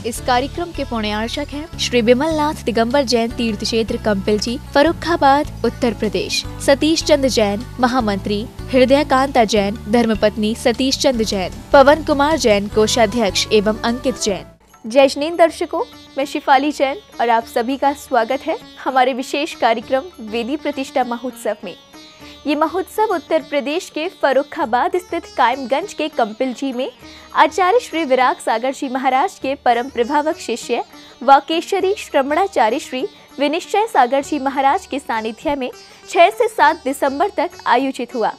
इस कार्यक्रम के पुण्यार्चक हैं श्री विमल नाथ दिगंबर जैन तीर्थ क्षेत्र कंपिलजी, फर्रुखाबाद, उत्तर प्रदेश। सतीश चंद्र जैन महामंत्री, हृदयकांता जैन धर्मपत्नी सतीश चंद्र जैन, पवन कुमार जैन कोषाध्यक्ष एवं अंकित जैन। जय जिनेंद्र दर्शकों, मैं शिफाली जैन और आप सभी का स्वागत है हमारे विशेष कार्यक्रम वेदी प्रतिष्ठा महोत्सव में। ये महोत्सव उत्तर प्रदेश के फर्रुखाबाद स्थित कायमगंज के कंपिलजी में आचार्य श्री विराग सागर जी महाराज के परम प्रभावक शिष्य वाकेश्वरी श्रमणाचार्य श्री विनिश्चय सागर जी महाराज के सानिध्य में 6 से 7 दिसंबर तक आयोजित हुआ।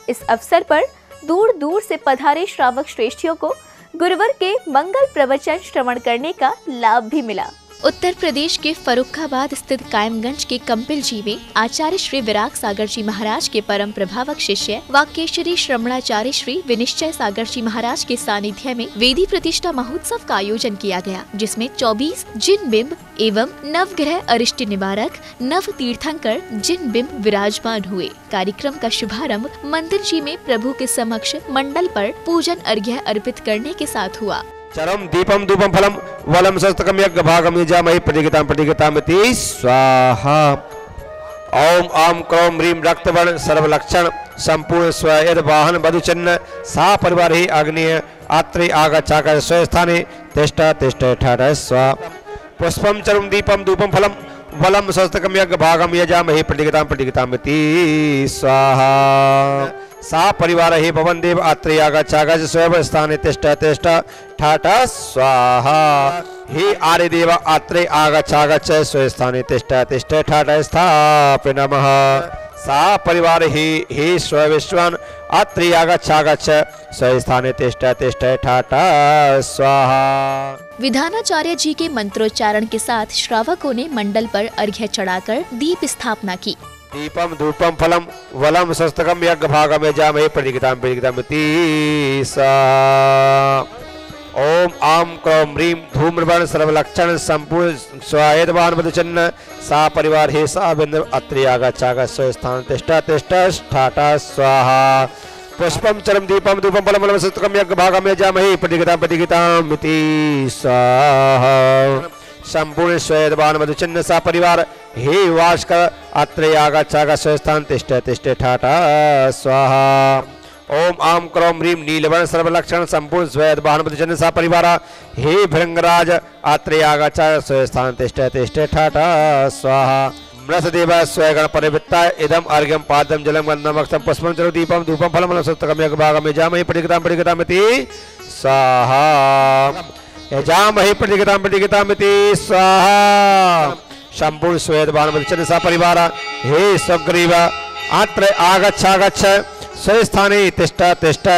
इस अवसर पर दूर दूर से पधारे श्रावक श्रेष्ठियों को गुरुवर के मंगल प्रवचन श्रवण करने का लाभ भी मिला। उत्तर प्रदेश के फर्रुखाबाद स्थित कायमगंज के कंपिलजी में आचार्य श्री विराग सागर जी महाराज के परम प्रभावक शिष्य वाकेश्वरी श्रमणाचार्य श्री विनिश्चय सागर जी महाराज के सानिध्य में वेदी प्रतिष्ठा महोत्सव का आयोजन किया गया, जिसमें 24 जिन बिंब एवं नवग्रह अरिष्ट निवारक नव तीर्थंकर जिन बिंब विराजमान हुए। कार्यक्रम का शुभारंभ मंदिर जी में प्रभु के समक्ष मंडल पर पूजन अर्घ्य अर्पित करने के साथ हुआ। चरम दीपम धूपम फलम वलम सस्तकम यज्ञ भागम यजामहि प्रतिगतामिति स्वाहा। ओम आम क्रोम ह्रीम रक्तवर्ण सर्वलक्षण संपूर्ण स्वयद वाहन वधुचन्न सा परिवार ही अग्निय आत्रे आगच्छाकर स्वस्थाने तिष्ठ तिष्ठ ठठ स्वा। पुष्पम चरम दीपम धूपम फलम वलम सस्तकम यज्ञ भागम यजामहि प्रतिगतामिति स्वाहा। सा परिवार ही भवन देव आत्रेय आगच्छागच्छ स्वयं स्थाने तिष्ठ तिष्ठ ठाठ स्वाहा। हे आर्य देव आत्रेय आगच्छागच्छ स्वयं स्थाने तिष्ठ तिष्ठ ठाठ स्थापय नमः। सा परिवार ही हे स्वविश्वान आत्रेय आगच्छागच्छ स्वयं स्थाने तिष्ठ तिष्ठ ठाठ स्वाहा। विधानाचार्य जी के मंत्रोच्चारण के साथ श्रावकों ने मंडल पर अर्घ्य चढ़ाकर दीप स्थापना की। दीपम धूपम फलम वलम सस्तकम यज्ञ भागम यजामहि प्रतिगतामिति स्वाहा। ओम आम क्रोम ह्रीम धूम्रवर्ण सर्वलक्षण संपूर्ण स्वायदवान वधुचन्न सा परिवार हे सा बिंदु अत्रि आगच्छागच्छ स्वस्थान तिष्ठ तिष्ठ ठाठ स्वाहा। पुष्पम चरम दीपम धूपम फलम वलम सस्तकम यज्ञ भागम यजामहि प्रतिगतामिति स्वाहा। संपूर्ण स्वयदवान मधुचन्न सा परिवार हे वास कर अत्रे आगच्छागच्छ स्वस्थान तिष्ठ तिष्ठ ठाठ स्वाहा। ओम आम क्रोम ह्रीम नीलवर्ण सर्वलक्षण संपूर्ण स्वयदवान मधुचन्न सा परिवार हे भृंगराज अत्रे आगच्छागच्छ स्वस्थान तिष्ठ तिष्ठ ठाठ स्वाहा। मृतदेव स्वयगण परिवृत्ता इदम अर्घ्यम पाद्यम जलम गंधम अक्षतम पुष्पम चरम दीपम धूपम फलम वलम सस्तकम यज्ञ भागम यजामहि प्रतिगतामिति स्वाहा। यजामहि प्रतिगतामिति स्वाहा। संपूर्ण श्वेतवान वधुचन्न सा परिवार हे स्वग्रीव अत्र आगच्छागच्छ स्वस्थाने तिष्ठ तिष्ठ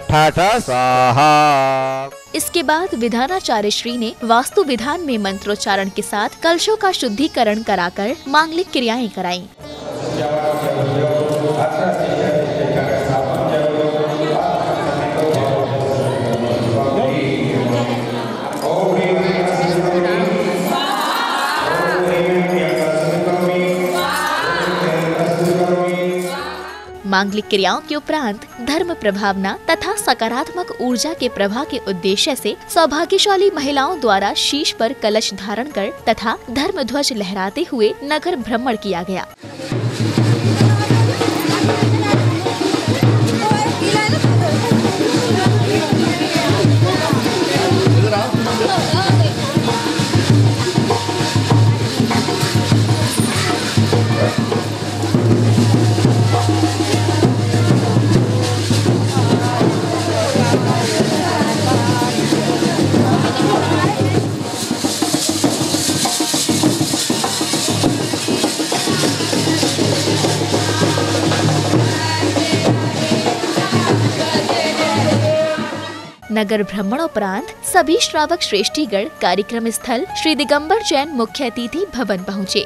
ठाठ स्वाहा। इसके बाद विधानाचार्य श्री ने वास्तु विधान में मंत्रोच्चारण के साथ कलशों का शुद्धिकरण कराकर मांगलिक क्रियाएं कराईं। मांगलिक क्रियाओं के उपरांत धर्म प्रभावना तथा सकारात्मक ऊर्जा के प्रवाह के उद्देश्य से सौभाग्यशाली महिलाओं द्वारा शीश पर कलश धारण कर तथा धर्म ध्वज लहराते हुए नगर भ्रमण किया गया। नगर भ्रमण उपरांत सभी श्रावक श्रेष्ठीगण कार्यक्रम स्थल श्री दिगंबर जैन मुख्य अतिथि भवन पहुँचे।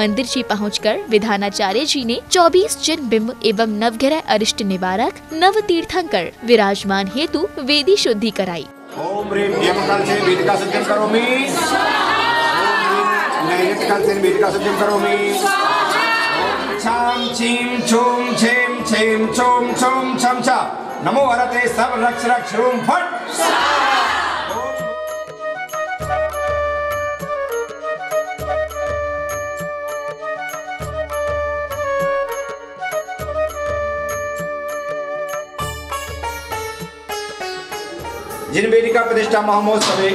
मंदिर जी पहुंचकर विधानाचार्य जी ने 24 जिन बिंब एवं नवग्रह अरिष्ट निवारक नव तीर्थंकर विराजमान हेतु वेदी शुद्धि कराई। ओम ह्रीं हेमकाल से वेदिका सज्जन करोमि। नैवेद्यकाल से वेदिका सज्जन करोमि। छाम छीम छूम छेम छेम छूम छूम छम छा नमो हरते सब रक्ष रक्ष रूम फट। जिन वेदिका प्रतिष्ठा महोत्सवे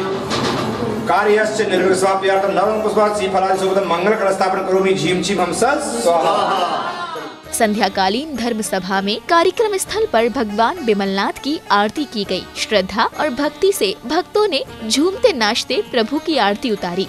कार्यस्य निर्विघ्नस्वाप्यार्थं नवम पुष्पात् श्रीफलादि शुभदं मंगल स्थापन करोमि। झीम छीम हम स्वाहा। संध्याकालीन धर्म सभा में कार्यक्रम स्थल पर भगवान बिमलनाथ की आरती की गई। श्रद्धा और भक्ति से भक्तों ने झूमते नाचते प्रभु की आरती उतारी।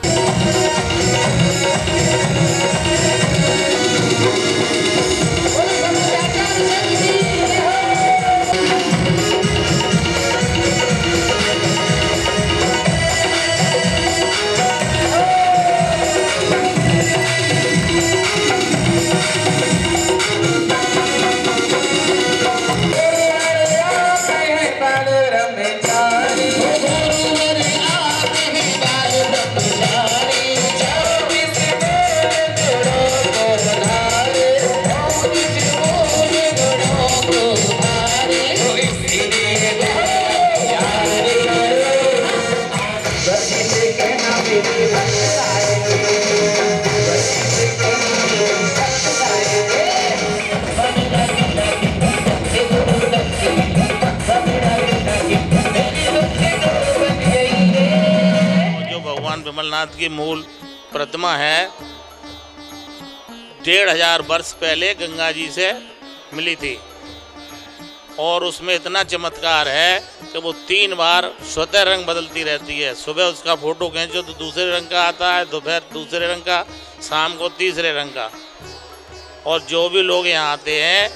बिमलनाथ की मूल प्रतिमा है 1500 वर्ष पहले गंगा जी से मिली थी और उसमें इतना चमत्कार है कि वो 3 बार स्वतः रंग बदलती रहती है। सुबह उसका फोटो खींचो तो दूसरे रंग का आता है, दोपहर दूसरे रंग का, शाम को तीसरे रंग का। और जो भी लोग यहाँ आते हैं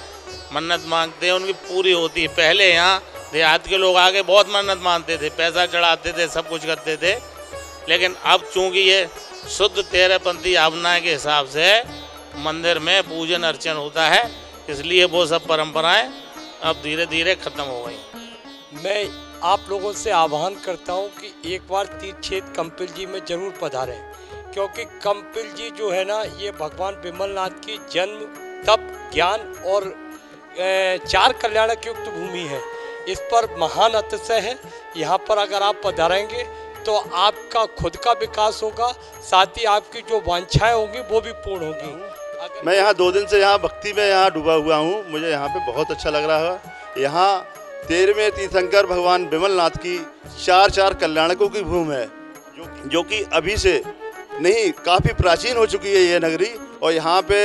मन्नत मांगते हैं उनकी पूरी होती है। पहले यहाँ देहात के लोग आके बहुत मन्नत मानते थे, पैसा चढ़ाते थे, सब कुछ करते थे, लेकिन अब चूंकि ये शुद्ध तेरहपंथी भावनाएं के हिसाब से मंदिर में पूजन अर्चन होता है, इसलिए वो सब परंपराएं अब धीरे धीरे खत्म हो गई। मैं आप लोगों से आह्वान करता हूं कि एक बार तीर्थ क्षेत्र कंपिल जी में जरूर पधारें, क्योंकि कंपिल जी जो है ना, ये भगवान बिमलनाथ की जन्म, तप, ज्ञान और 4 कल्याणक युक्त भूमि है। इस पर महान अतिशय है। यहाँ पर अगर आप पधारेंगे तो आपका खुद का विकास होगा, साथ ही आपकी जो वांछाएं होंगी वो भी पूर्ण होगी। मैं यहाँ 2 दिन से यहाँ भक्ति में यहाँ डूबा हुआ हूँ। मुझे यहाँ पे बहुत अच्छा लग रहा है। यहाँ 13वें तीर्थंकर भगवान बिमलनाथ की 4 कल्याणकों की भूमि है, जो कि अभी से नहीं, काफ़ी प्राचीन हो चुकी है ये नगरी। और यहाँ पे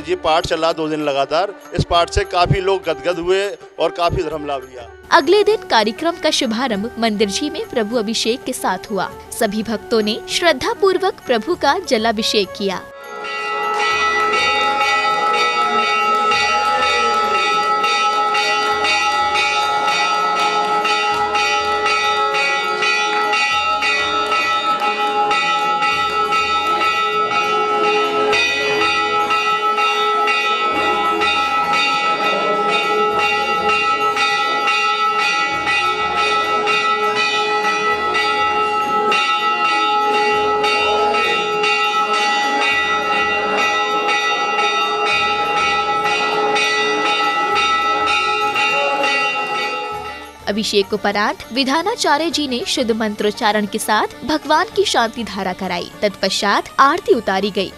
ये पाठ चला 2 दिन लगातार। इस पाठ से काफ़ी लोग गदगद हुए और काफ़ी धर्म लाभ लिया। अगले दिन कार्यक्रम का शुभारंभ मंदिर जी में प्रभु अभिषेक के साथ हुआ। सभी भक्तों ने श्रद्धा पूर्वक प्रभु का जलाभिषेक किया। अभिषेक उपरांत विधानाचार्य जी ने शुद्ध मंत्रोच्चारण के साथ भगवान की शांति धारा कराई। तत्पश्चात आरती उतारी गई।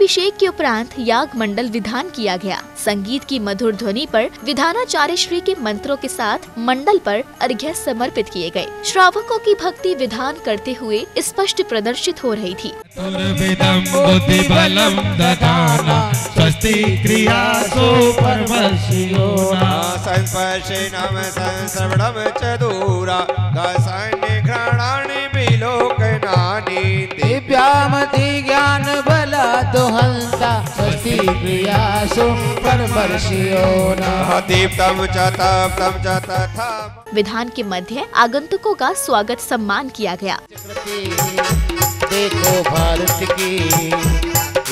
अभिषेक के उपरांत याग मंडल विधान किया गया। संगीत की मधुर ध्वनि पर विधानाचार्य श्री के मंत्रों के साथ मंडल पर अर्घ्य समर्पित किए गए। श्रावकों की भक्ति विधान करते हुए स्पष्ट प्रदर्शित हो रही थी। दिव्यामति ज्ञान बला दुहंता स्वस्ति क्रियासु परवर्षियो न दीप्तम च तप्तम च तथा। विधान के मध्य आगंतुकों का स्वागत सम्मान किया गया। देखो भारत की,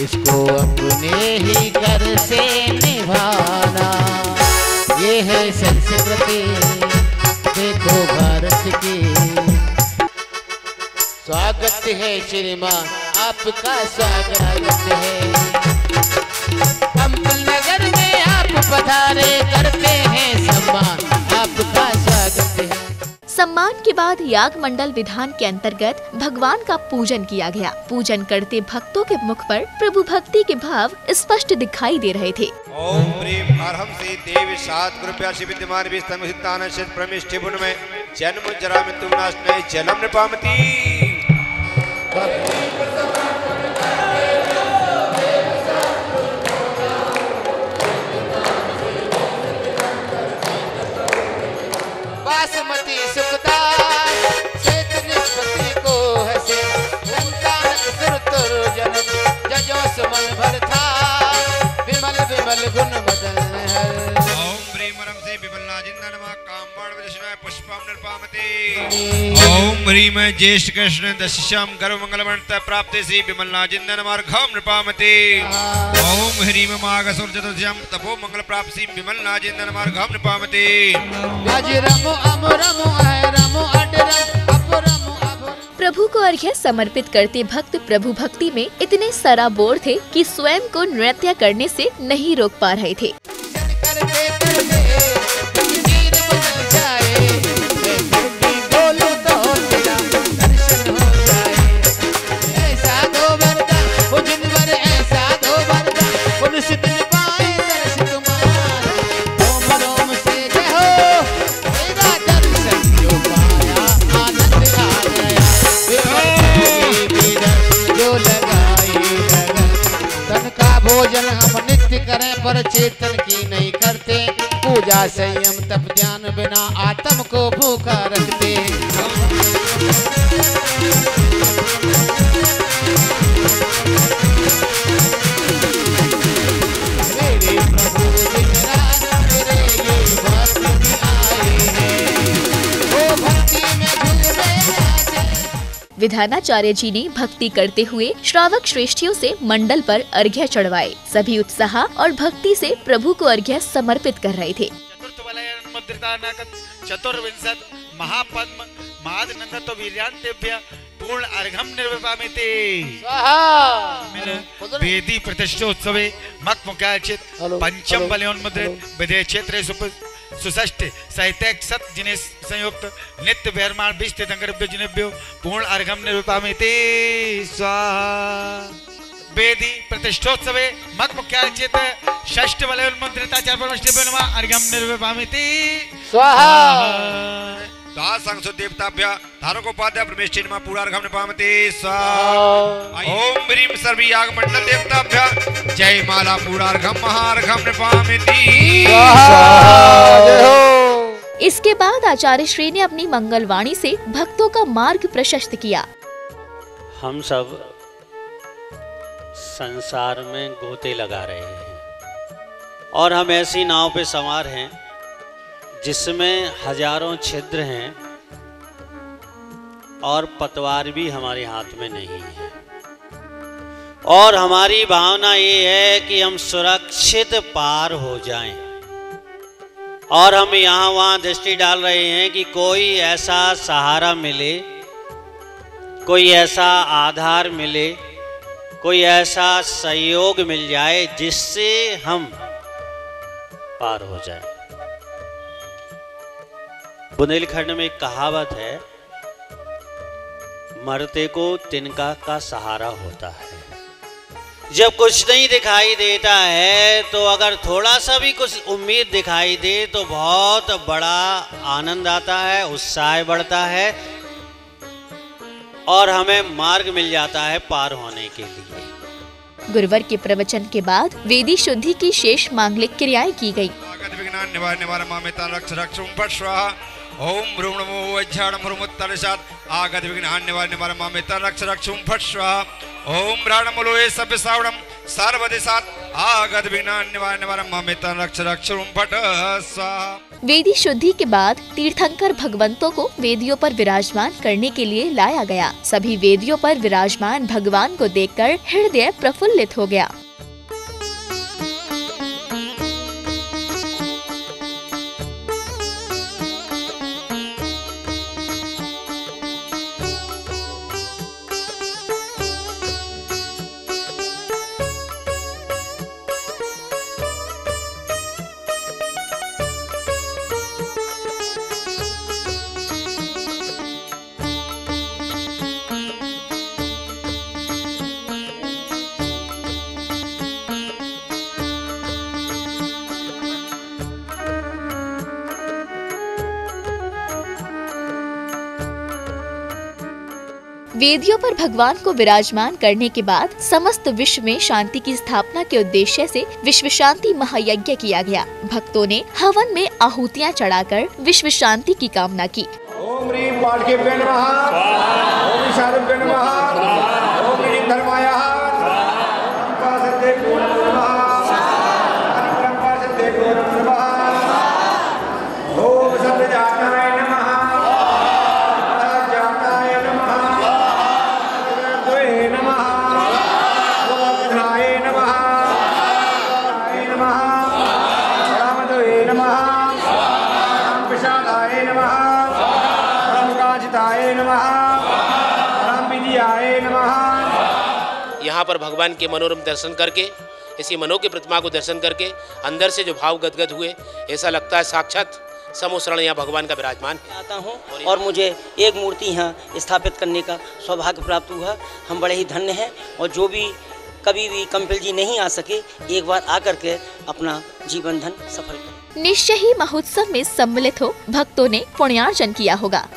इसको अपने ही घर से निभाना, ये है संस्कृति देखो भारत की। स्वागत है श्रीमान, आपका स्वागत है। कंपल नगर में आप पधारे, करते हैं सम्मान, आपका स्वागत है। सम्मान के बाद याग मंडल विधान के अंतर्गत भगवान का पूजन किया गया। पूजन करते भक्तों के मुख पर प्रभु भक्ति के भाव स्पष्ट दिखाई दे रहे थे। ओम प्रेम अर्हम से देव सात कृपया से विद्यमान विस्तम हितान से प्रमिष्ठि बुन में जन्म जरा मृत्यु नाश नहीं जन्म निपामती। बासमती सुखदास श्वेत निष्पत्ति को हसे, संतान सुरतुर जनक जजो सुमन भरथा, विमल विमल गुण बदन हर। ओम प्रेम अर्हम से विमलना जिंदन मा कामवाण विदशनाय पुष्पम निर्पामते। ओम ह्रीम ज्येष्ठ कृष्ण दशश्याम गर्भ मंगलवंत प्राप्ति से विमलना जिंदन मार्घम निर्पामते। ओम ह्रीम माघ असुर चतुर्श्याम तपो मंगल प्राप्ति विमलना जिंदन मार्घम निर्पामते। अज रमो अमरमो अहरमो अडरम अपरमो अभर। प्रभु को अर्घ्य समर्पित करते भक्त प्रभु भक्ति में इतने सराबोर थे कि स्वयं को नृत्य करने से नहीं रोक पा रहे थे। भोजन हम नित्य करें पर चेतन की नहीं करते, पूजा संयम तप ज्ञान बिना आत्म को भूखा रखते। मेरे प्रभु दिन रात मेरे ये भक्त भी आए हैं, वो भक्ति में झूम रहे। विधानाचार्य जी ने भक्ति करते हुए श्रावक श्रेष्ठियों से मंडल पर अर्घ्य चढ़वाए। सभी उत्साह और भक्ति से प्रभु को अर्घ्य समर्पित कर रहे थे। चतुर्विंशत महापद्म महादनंदतो वीर्यान्तेभ्य पूर्ण अर्घम निर्विपामिते। वेदी प्रतिष्ठोत्सवे मक्मुख्याचित पंचम बलोन्मुद्रित विधेय क्षेत्रे सुषष्टि साहित्यक सत जिने संयुक्त नित्य व्यरमाण 20 तीर्थंकरेभ्यो जिनेभ्यो पूर्ण अर्घम निर्विपामिते स्वाहा। वेदी प्रतिष्ठोत्सवे मक्मुख्याचित षष्ठ बलोन्मुद्रिताचार्य परमेष्ठिभ्यो नमः अर्घम निर्विपामिते स्वाहा। दासंसु देवताभ्य धारकोपाध्याय परमेष्ठि नमः पूर्णार्घम निर्विपामिते स्वाहा। ओम ह्रीम सर्व याग मंडल देवताभ्य जय माला पूर्णार्घम महार्घम निर्विपामिते स्वाहा। इसके बाद आचार्य श्री ने अपनी मंगलवाणी से भक्तों का मार्ग प्रशस्त किया। हम सब संसार में गोते लगा रहे हैं और हम ऐसी नाव पे सवार हैं जिसमें हजारों छिद्र हैं और पतवार भी हमारे हाथ में नहीं है, और हमारी भावना ये है कि हम सुरक्षित पार हो जाएं। और हम यहाँ वहाँ दृष्टि डाल रहे हैं कि कोई ऐसा सहारा मिले, कोई ऐसा आधार मिले, कोई ऐसा सहयोग मिल जाए जिससे हम पार हो जाए। बुंदेलखंड में एक कहावत है, मरते को तिनका का सहारा होता है। जब कुछ नहीं दिखाई देता है तो अगर थोड़ा सा भी कुछ उम्मीद दिखाई दे तो बहुत बड़ा आनंद आता है, उत्साह बढ़ता है और हमें मार्ग मिल जाता है पार होने के लिए। गुरुवर के प्रवचन के बाद वेदी शुद्धि की शेष मांगलिक क्रियाएं की गयी। ओम भ्रूण नमो वज्झाण भ्रूमुत्तरसात् आगत विघ्नान् निवार निवार मामेता रक्ष रक्षुं फट् स्वाहा। ओम भ्राणमलोए सभ्य सावणं सर्वदिशात् आगत विघ्नान् निवार निवार मामेता रक्ष रक्षुं फट् स्वाहा। वेदी शुद्धि के बाद तीर्थंकर भगवंतों को वेदियों पर विराजमान करने के लिए लाया गया। सभी वेदियों पर विराजमान भगवान को देखकर हृदय प्रफुल्लित हो गया। वेदियों पर भगवान को विराजमान करने के बाद समस्त विश्व में शांति की स्थापना के उद्देश्य से विश्व शांति महायज्ञ किया गया। भक्तों ने हवन में आहुतियां चढ़ाकर विश्व शांति की कामना की। ओम ह्रीं पाठकेभ्यो नमः, ओम ईशानेभ्यो नमः, ओम ह्रीं धर्मायाः, ओम पाशद्देभ्यो नमः, ओम पाशद्देभ्यो नमः, ओम सत्यजाताय नमः, जाताय नमः, द्वये नमः, ओम विघ्नाय नमः, विघ्नाय नमः, रामद्वये नमः, राम प्रसादाय नमः, यहाँ पर भगवान के मनोरम दर्शन करके, इसी मनो की प्रतिमा को दर्शन करके अंदर से जो भाव गदगद हुए, ऐसा लगता है साक्षात समोसरण यहाँ भगवान का विराजमान आता हूँ और मुझे एक मूर्ति यहाँ स्थापित करने का सौभाग्य प्राप्त हुआ। हम बड़े ही धन्य हैं और जो भी कभी भी कंपिल जी नहीं आ सके, एक बार आकर के अपना जीवन धन सफल करें। निश्चय ही महोत्सव में सम्मिलित हो भक्तों ने पुण्यार्जन किया होगा।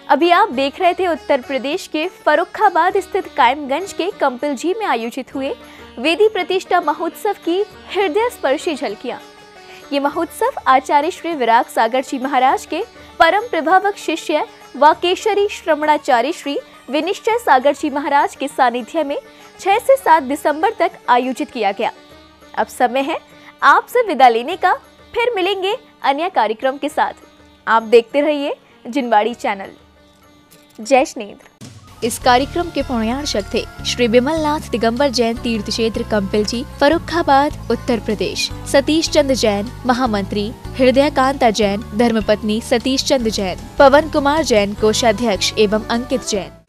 अभी आप देख रहे थे उत्तर प्रदेश के फर्रुखाबाद स्थित कायमगंज के कंपिल जी में आयोजित हुए वेदी प्रतिष्ठा महोत्सव की हृदय स्पर्शी झलकियां। ये महोत्सव आचार्य श्री विराग सागर जी महाराज के परम प्रभावक शिष्य वाकेशरी श्रमणाचार्य श्री विनिश्चय सागर जी महाराज के सानिध्य में 6 से 7 दिसंबर तक आयोजित किया गया। अब समय है आपसे विदा लेने का, फिर मिलेंगे अन्य कार्यक्रम के साथ। आप देखते रहिए जिनवाड़ी चैनल। जय श्रीनेत्र। इस कार्यक्रम के पुण्यार्चक थे श्री बिमलनाथ दिगंबर जैन तीर्थ क्षेत्र कंपिल जी, फर्रुखाबाद, उत्तर प्रदेश। सतीश चंद्र जैन महामंत्री, हृदयकांता जैन धर्मपत्नी सतीश चंद्र जैन, पवन कुमार जैन कोषाध्यक्ष एवं अंकित जैन।